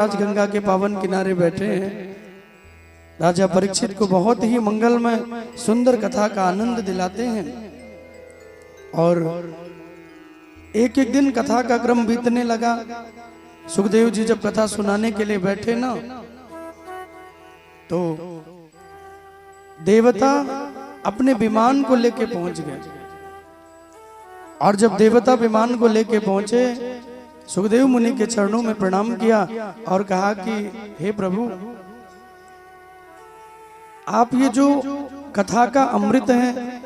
आज गंगा के पावन किनारे बैठे हैं। राजा परीक्षित को बहुत ही मंगलमय सुंदर कथा का आनंद दिलाते हैं और एक एक दिन कथा का क्रम बीतने लगा। सुखदेव जी जब कथा सुनाने के लिए बैठे ना, तो देवता अपने विमान को लेके पहुंच गए। और जब देवता विमान को लेके पहुंचे, सुखदेव मुनि के चरणों में प्रणाम किया और कहा कि हे प्रभु, आप ये जो कथा का अमृत है,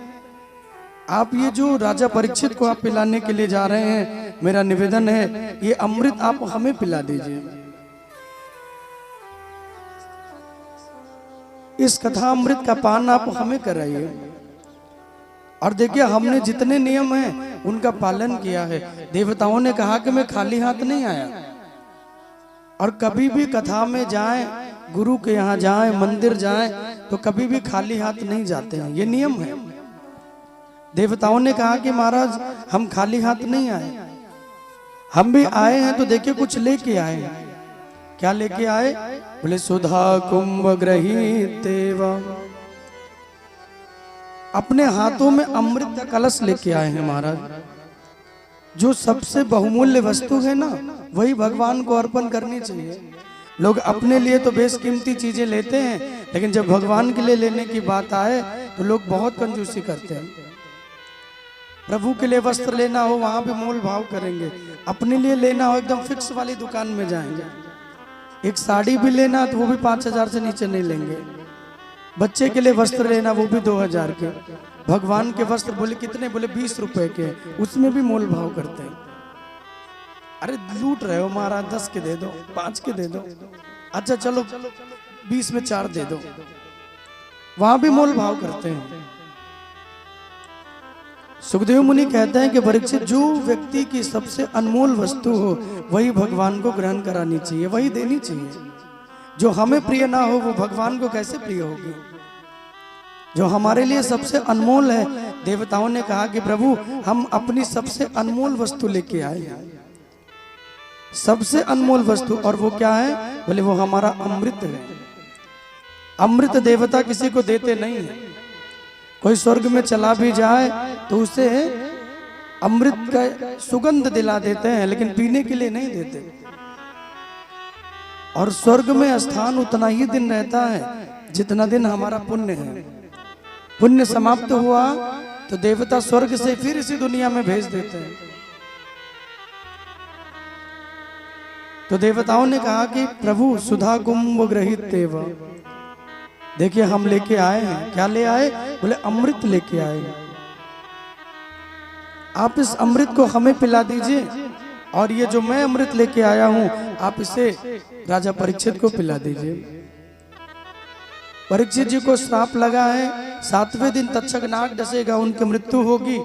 आप ये जो राजा परीक्षित को आप पिलाने के लिए जा रहे हैं, मेरा निवेदन है ये अमृत आप हमें पिला दीजिए। इस कथा अमृत का पान आप हमें कराइए। और देखिए, हमने जितने नियम हैं उनका पालन किया है। देवताओं ने कहा कि मैं खाली हाथ नहीं आया। और कभी भी कथा में जाएं, गुरु के यहाँ जाएं, मंदिर जाएं, तो कभी भी खाली हाथ नहीं जाते हैं, ये नियम है। देवताओं ने कहा कि महाराज हम खाली हाथ नहीं आए, हम भी आए हैं तो देखिए कुछ लेके आए हैं। क्या लेके आए? बोले सुधा कुंभ गृहीतेव, अपने हाथों में अमृत का कलश लेके आए हैं महाराज। जो सबसे बहुमूल्य वस्तु है ना, वही भगवान को अर्पण करनी चाहिए। लोग अपने लिए तो बेशकीमती चीजें लेते हैं, लेकिन जब भगवान के लिए लेने की बात आए तो लोग बहुत कंजूसी करते हैं। प्रभु के लिए वस्त्र लेना हो वहां भी मोल भाव करेंगे, अपने लिए लेना हो एकदम फिक्स वाली दुकान में जाएंगे। एक साड़ी भी लेना तो वो भी 5,000 से नीचे नहीं लेंगे। बच्चे के लिए वस्त्र लेना वो भी 2,000 के। भगवान के वस्त्र बोले कितने? बोले 20 रुपए के, उसमें भी मोल भाव करते हैं। अरे लूट रहे हो महाराज, 10 के दे दो, 5 के दे दो, अच्छा चलो 20 में 4 दे दो, वहां भी मोल भाव करते हैं। सुखदेव मुनि कहते हैं कि परीक्षित, जो व्यक्ति की सबसे अनमोल वस्तु हो वही भगवान को ग्रहण करानी चाहिए, वही देनी चाहिए। जो हमें प्रिय ना हो वो भगवान को कैसे प्रिय होगी? जो हमारे लिए सबसे अनमोल है, देवताओं ने कहा कि प्रभु हम अपनी सबसे अनमोल वस्तु लेके आए हैं, सबसे अनमोल वस्तु। और वो क्या है? बोले वो हमारा अमृत है। अमृत देवता किसी को देते नहीं है। कोई स्वर्ग में चला भी जाए तो उसे अमृत का सुगंध दिला देते हैं, लेकिन पीने के लिए नहीं देते। और स्वर्ग में स्थान उतना ही दिन रहता है जितना दिन हमारा पुण्य है। पुण्य समाप्त हुआ तो देवता स्वर्ग से फिर इसी दुनिया में भेज देते हैं। तो देवताओं ने कहा कि प्रभु सुधा कुंभ गृहीतेव, देखिए हम लेके आए हैं। क्या ले आए? बोले अमृत लेके आए। आप इस अमृत को हमें पिला दीजिए, और ये जो मैं अमृत लेके आया हूं आप इसे राजा परीक्षित को पिला दीजिए। परीक्षित जी को श्राप लगा है, 7वें दिन तक्षक नाग डसेगा, उनकी मृत्यु होगी।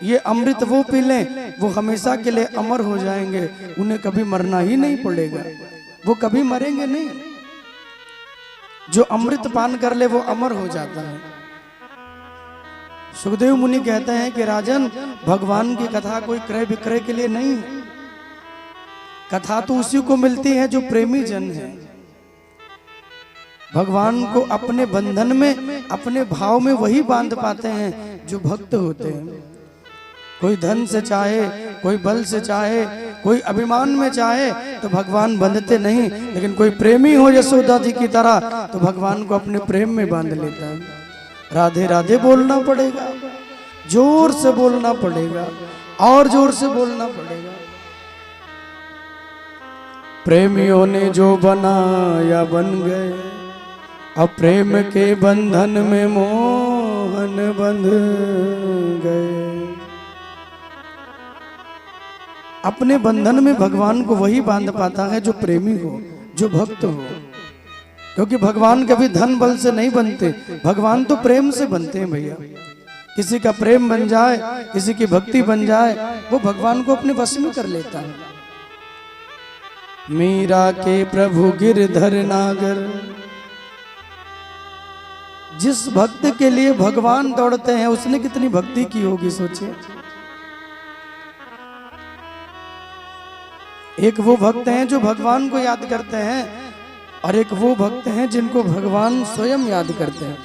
ये अमृत वो पी लें, वो हमेशा के लिए अमर हो जाएंगे, उन्हें कभी मरना ही नहीं पड़ेगा, वो कभी मरेंगे नहीं। जो अमृत पान कर ले वो अमर हो जाता है। सुखदेव मुनि कहते हैं कि राजन, भगवान की कथा कोई क्रय विक्रय के लिए नहीं है। कथा तो उसी को मिलती है जो प्रेमी जन है। भगवान को अपने बंधन में, अपने भाव में वही बांध पाते हैं जो भक्त होते हैं। कोई धन से चाहे, कोई बल से चाहे, कोई अभिमान में चाहे तो भगवान बंधते नहीं, लेकिन कोई प्रेमी हो यशोदा जी की तरह तो भगवान को अपने प्रेम में बांध लेता है। राधे राधे बोलना पड़ेगा, जोर से बोलना पड़ेगा, और जोर से बोलना पड़ेगा। प्रेमियों ने जो बनाया बन गए, अब प्रेम के बंधन में मोहन बंध गए। अपने बंधन में भगवान को वही बांध पाता है जो प्रेमी हो, जो भक्त हो। क्योंकि भगवान कभी धन बल से नहीं बनते, भगवान तो प्रेम से बनते हैं भैया। किसी का प्रेम बन जाए, किसी की भक्ति बन जाए, वो भगवान को अपने वश में कर लेता है। मीरा के प्रभु गिरधर नागर, जिस भक्त के लिए भगवान दौड़ते हैं उसने कितनी भक्ति की होगी, सोचिए। एक वो भक्त हैं जो भगवान को याद करते हैं, और एक वो भक्त हैं जिनको भगवान स्वयं याद करते हैं।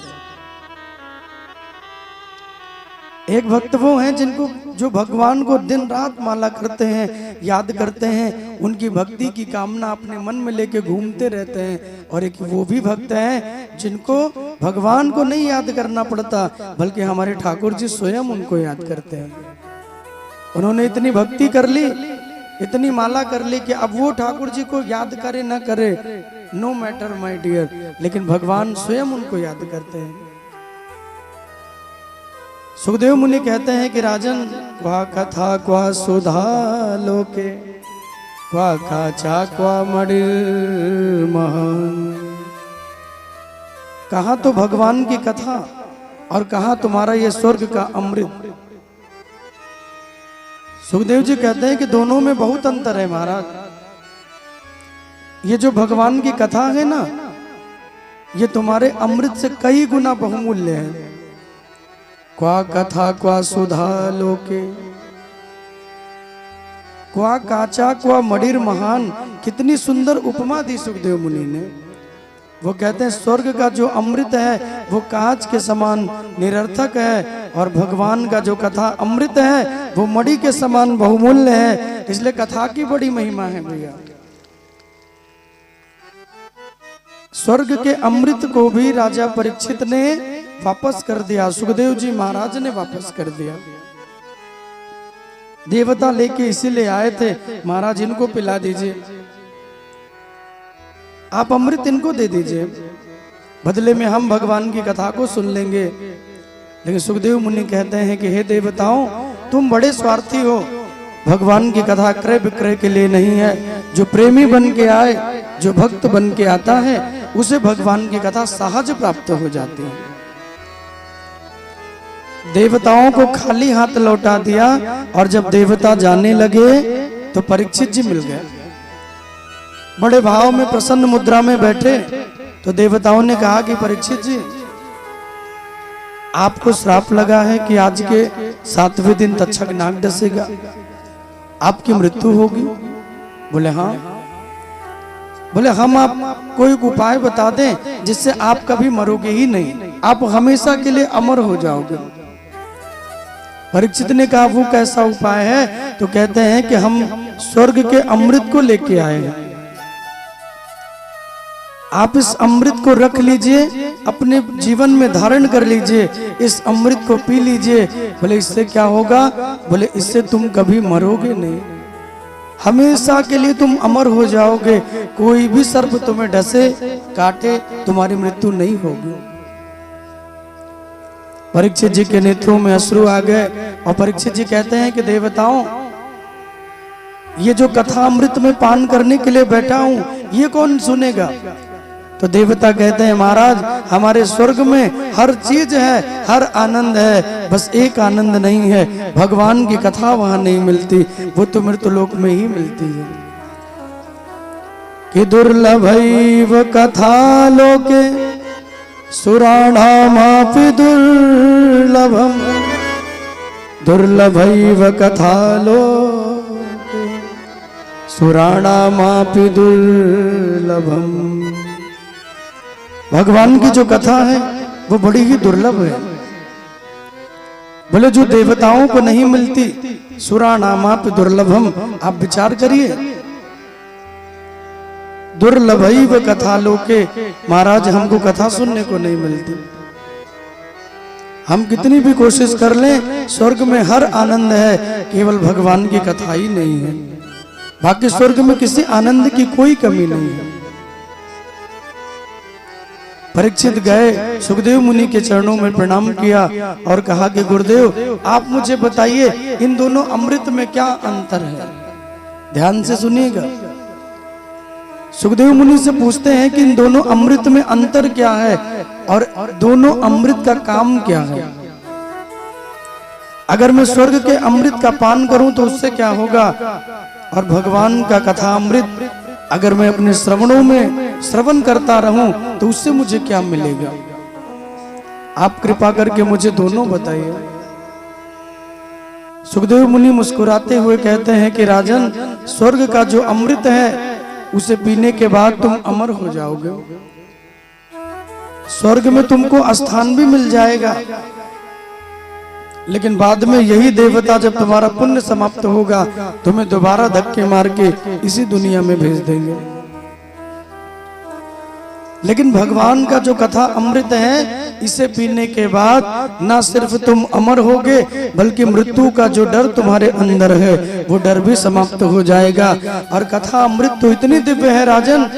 एक भक्त वो हैं जिनको जो भगवान को दिन रात माला करते हैं, याद करते हैं, उनकी भक्ति की कामना अपने मन में लेके घूमते रहते हैं। और एक वो भी भक्त हैं जिनको भगवान को नहीं याद करना पड़ता, बल्कि हमारे ठाकुर जी स्वयं उनको याद करते हैं। उन्होंने इतनी भक्ति कर ली, इतनी माला कर ली कि अब वो ठाकुर जी को याद करे ना करे, नो मैटर माय डियर, लेकिन भगवान स्वयं उनको याद करते हैं। सुखदेव मुनि कहते हैं कि राजन, क्वा कथा क्वा सुधा लोके, क्वा काचा क्वा मणिर महान। कहाँ तो भगवान की कथा और कहाँ तुम्हारा ये स्वर्ग का अमृत। सुखदेव जी कहते हैं कि दोनों में बहुत अंतर है महाराज। ये जो भगवान की कथा है ना, ये तुम्हारे अमृत से कई गुना बहुमूल्य है। क्वा कथा क्वा सुधा लोके, क्वा काचा क्वा मणिर महान। कितनी सुंदर उपमा दी सुखदेव मुनि ने। वो कहते हैं स्वर्ग का जो अमृत है वो कांच के समान निरर्थक है, और भगवान का जो कथा अमृत है वो मणि के समान बहुमूल्य है। इसलिए कथा की बड़ी महिमा है भैया। स्वर्ग के अमृत को भी राजा परीक्षित ने वापस कर दिया, सुखदेव जी महाराज ने वापस कर दिया। देवता लेके इसीलिए आए थे, महाराज इनको पिला दीजिए, आप अमृत इनको दे दीजिए, बदले में हम भगवान की कथा को सुन लेंगे। लेकिन सुखदेव मुनि कहते हैं कि हे देवताओं, तुम बड़े स्वार्थी हो। भगवान की कथा क्रय विक्रय के लिए नहीं है। जो प्रेमी बन के आए, जो भक्त बन के आता है, उसे भगवान की कथा सहज प्राप्त हो जाती है। देवताओं को खाली हाथ लौटा दिया, और जब देवता जाने लगे तो परीक्षित जी मिल गए। बड़े भाव में प्रसन्न मुद्रा में बैठे तो देवताओं ने कहा कि परीक्षित जी, आपको श्राप लगा है कि आज के 7वें दिन तक्षक नाग डसेगा, आपकी मृत्यु होगी। बोले हाँ। बोले हम आप कोई उपाय बता दें जिससे आप कभी मरोगे ही नहीं, आप हमेशा के लिए अमर हो जाओगे। परीक्षित ने कहा वो कैसा उपाय है? तो कहते हैं कि हम स्वर्ग के अमृत को लेके आए हैं, आप इस अमृत को रख लीजिए, अपने जीवन में धारण कर लीजिए, इस अमृत को पी लीजिए। बोले इससे क्या होगा? बोले इससे तुम कभी मरोगे नहीं, हमेशा के लिए तुम अमर हो जाओगे। कोई भी सर्प तुम्हें डसे काटे, तुम्हारी मृत्यु नहीं होगी। परीक्षित जी के नेत्रों में अश्रु आ गए, और परीक्षित जी कहते हैं कि देवताओं, ये जो कथा अमृत में पान करने के लिए बैठा हूं, ये कौन सुनेगा? तो देवता कहते हैं महाराज, हमारे स्वर्ग में हर चीज है, हर आनंद है, बस एक आनंद नहीं है, भगवान की कथा वहां नहीं मिलती, वो तो मृत्युलोक में ही मिलती है। कि दुर्लभैव कथा लोके सुराणामापि दुर्लभम, दुर्लभैव कथा लोके सुराणामापि दुर्लभम। भगवान की जो कथा है वो बड़ी ही दुर्लभ है। बोले जो देवताओं को नहीं मिलती, सुराणामापि दुर्लभम। आप विचार करिए, दुर्लभैव कथा लोके, महाराज हमको कथा सुनने को नहीं मिलती। हम कितनी भी कोशिश कर लें, स्वर्ग में हर आनंद है, केवल भगवान की कथा ही नहीं है। बाकी स्वर्ग में किसी आनंद की कोई कमी नहीं है। परीक्षित गए, सुखदेव मुनि के चरणों में प्रणाम किया और कहा कि गुरुदेव आप मुझे बताइए इन दोनों अमृत में क्या अंतर है। ध्यान से सुनिएगा। सुखदेव मुनि से पूछते हैं कि इन दोनों अमृत में अंतर क्या है और दोनों अमृत का काम क्या है। अगर मैं स्वर्ग के अमृत का पान करूं तो उससे क्या होगा, और भगवान का कथा अमृत अगर मैं अपने श्रवणों में श्रवण करता रहूं तो उससे मुझे क्या मिलेगा। आप कृपा करके मुझे दोनों बताइए। सुखदेव मुनि मुस्कुराते हुए कहते हैं कि राजन, स्वर्ग का जो अमृत है उसे पीने के बाद तुम अमर हो जाओगे, स्वर्ग में तुमको स्थान भी मिल जाएगा, लेकिन बाद में यही देवता जब तुम्हारा पुण्य समाप्त होगा तुम्हें दोबारा धक्के मार के इसी दुनिया में भेज देंगे। लेकिन भगवान का जो कथा अमृत है, इसे पीने के बाद ना सिर्फ तुम अमर होगे बल्कि मृत्यु का जो डर तुम्हारे अंदर है वो डर भी समाप्त हो जाएगा। और कथा अमृत तो इतनी दिव्य है राजन,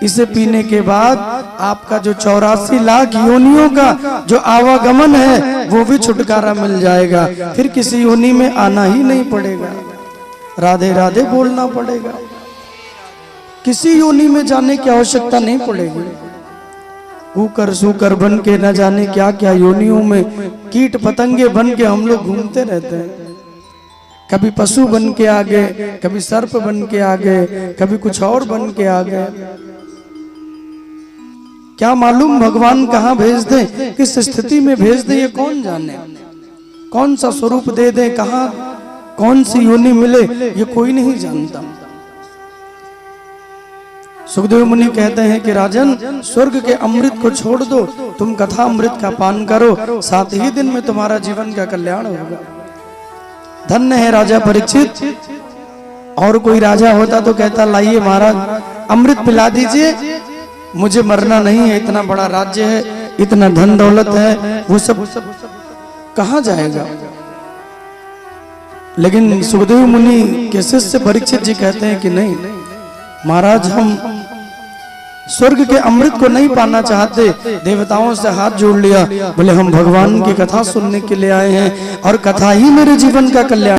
इसे पीने के बाद आपका जो 84 लाख योनियों का जो आवागमन है वो भी छुटकारा मिल जाएगा, फिर किसी योनि में आना ही नहीं पड़ेगा, राधे राधे बोलना पड़ेगा, किसी योनि में जाने की आवश्यकता नहीं पड़ेगी। ऊकर सूकर बन के न जाने क्या क्या योनियों में कीट पतंगे बन के हम लोग घूमते रहते हैं, कभी पशु बन के आ गए, कभी सर्प बन के आ गए, कभी कुछ और बन के आ गए। क्या मालूम भगवान कहाँ भेज दे, किस स्थिति में भेज दे, ये कौन जाने, कौन सा स्वरूप दे दे, कहाँ कौन सी योनि मिले, ये कोई नहीं जानता। सुखदेव मुनि कहते हैं कि राजन, स्वर्ग के अमृत को छोड़ दो, तुम कथा अमृत का पान करो, 7 ही दिन में तुम्हारा जीवन का कल्याण होगा। धन्य है राजा परीक्षित। और कोई राजा होता तो कहता लाइए महाराज अमृत पिला दीजिए, मुझे मरना नहीं है, इतना बड़ा राज्य है, इतना धन दौलत है, वो सब कहाँ जाएगा। लेकिन सुखदेव मुनि के शिष्य परीक्षित जी कहते हैं कि नहीं महाराज, हम स्वर्ग के अमृत को नहीं पाना चाहते। देवताओं से हाथ जोड़ लिया, बोले हम भगवान की कथा सुनने के लिए आए हैं और कथा ही मेरे जीवन का कल्याण